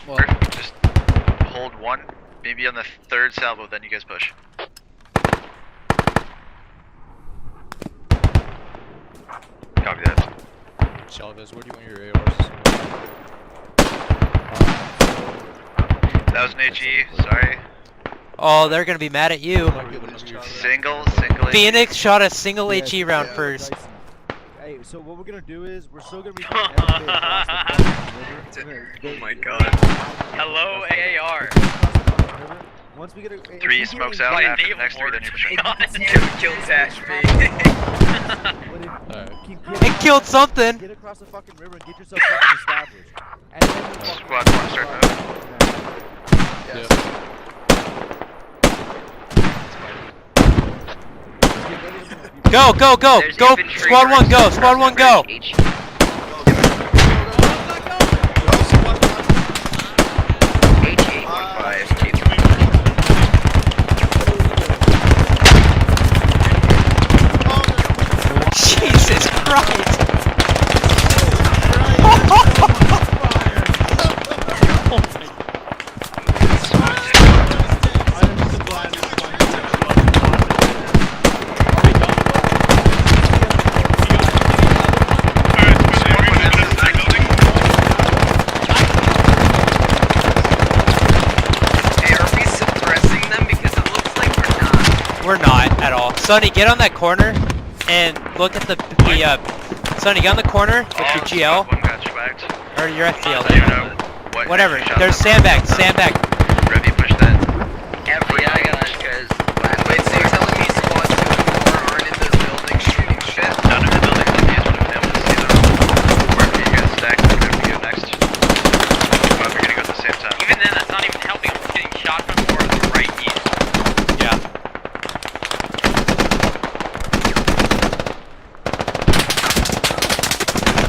Well, Just hold one, maybe on the third salvo, then you guys push. Copy that. Chavez, where do you want your ARs? That was an HE, sorry. Oh, they're gonna be mad at you. Single HE. Phoenix shot a single HE round first. Hey, so what we're gonna do is we're still gonna be Oh my god. Hello, AAR. Once we get a, Three smokes out Like after the naval next three, then you're pushing. Kill Tashby. It killed something. Get across the fucking river and get yourself fucking established. And then we'll fucking- Squad 1, start moving. Yeah. Go, go, go, There's go. infantry Squad 1, go. versus Squad 1, go. H. Jesus Christ. Hey, are we suppressing them? Because it looks like we're not. We're not at all. Sonny, get on that corner and look at the Sonny, get on the corner with your GL One got swagged. or your FTL. Do you know what? Whatever. shot There's them? sandbag, sandbag. Revy, push that. Yeah, I got it, guys. Wait, so you're telling me squad 2 and 4 aren't in this building shooting shit? None of the buildings on these one of them. Let's see them. Wherever you guys stack, wherever you go next. Well, you're gonna go at the same time. Even then, that's not even helping. I'm getting shot from more to the right east. Yeah.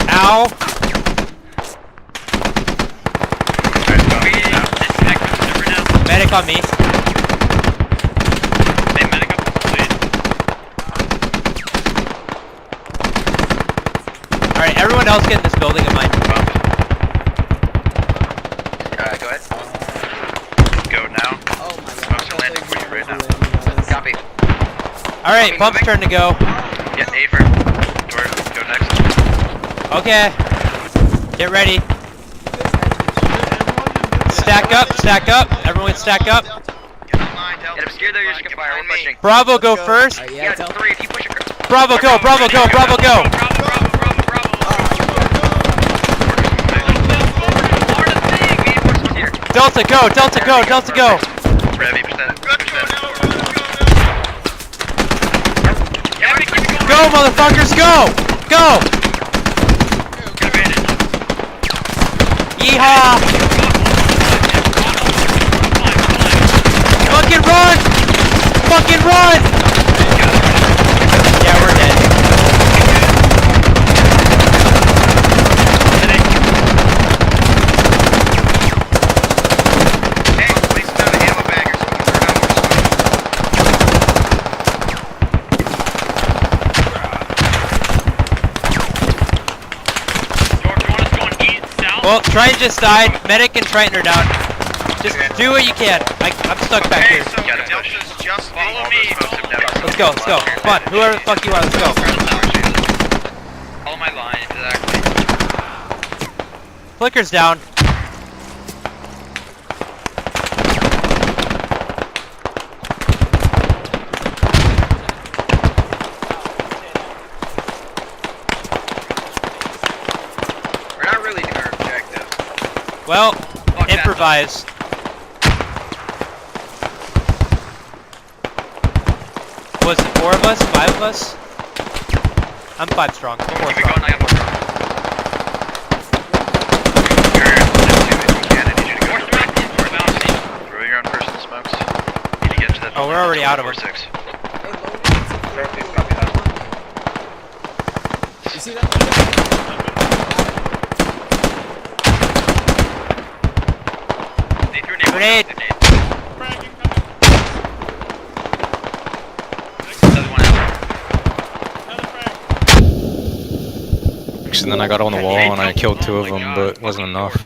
Ow. Medic on me. Hey, medic up, please. Alright, everyone else get in this building of mine. Go ahead. Go now. Oh my Smokes are landing for you right now. Copy. Alright, Bump's turn to go. Get Aver. Dwyer, go next. Okay. Get ready. Stack up, stack up. Everyone stack up. Get online, Get obscure there, you're just gonna fire. We're pushing. Bravo, go first. Yeah, 3. If you push it. Bravo, go, Bravo, go, Bravo, go. Bravo. Delta, go, Delta, go, Delta, go. Revy, push that. Push that. Go, motherfuckers, go. Go. Yeehaw. Fucking run. Fucking run. Yeah, we're dead. Hey, please know the ammo bag or something. Well, Triton just died. Medic and Triton are down. Just do what you can. I'm stuck back here. Gotta push. Just follow me. Let's go, let's go. Come on, whoever the fuck you are, let's go. Follow my line, exactly. Flicker's down. We're not really doing our objective. Well, Fuck that. improvise. Was it 4 of us? 5 of us? I'm 5 strong. 4 Keep it strong. going, I got more strong. Throw your own personal smokes. Need to get to that. Oh, we're already out of them. 4-6. You see that? Grenade! And then I got on the wall and I killed 2 of them, but it wasn't enough.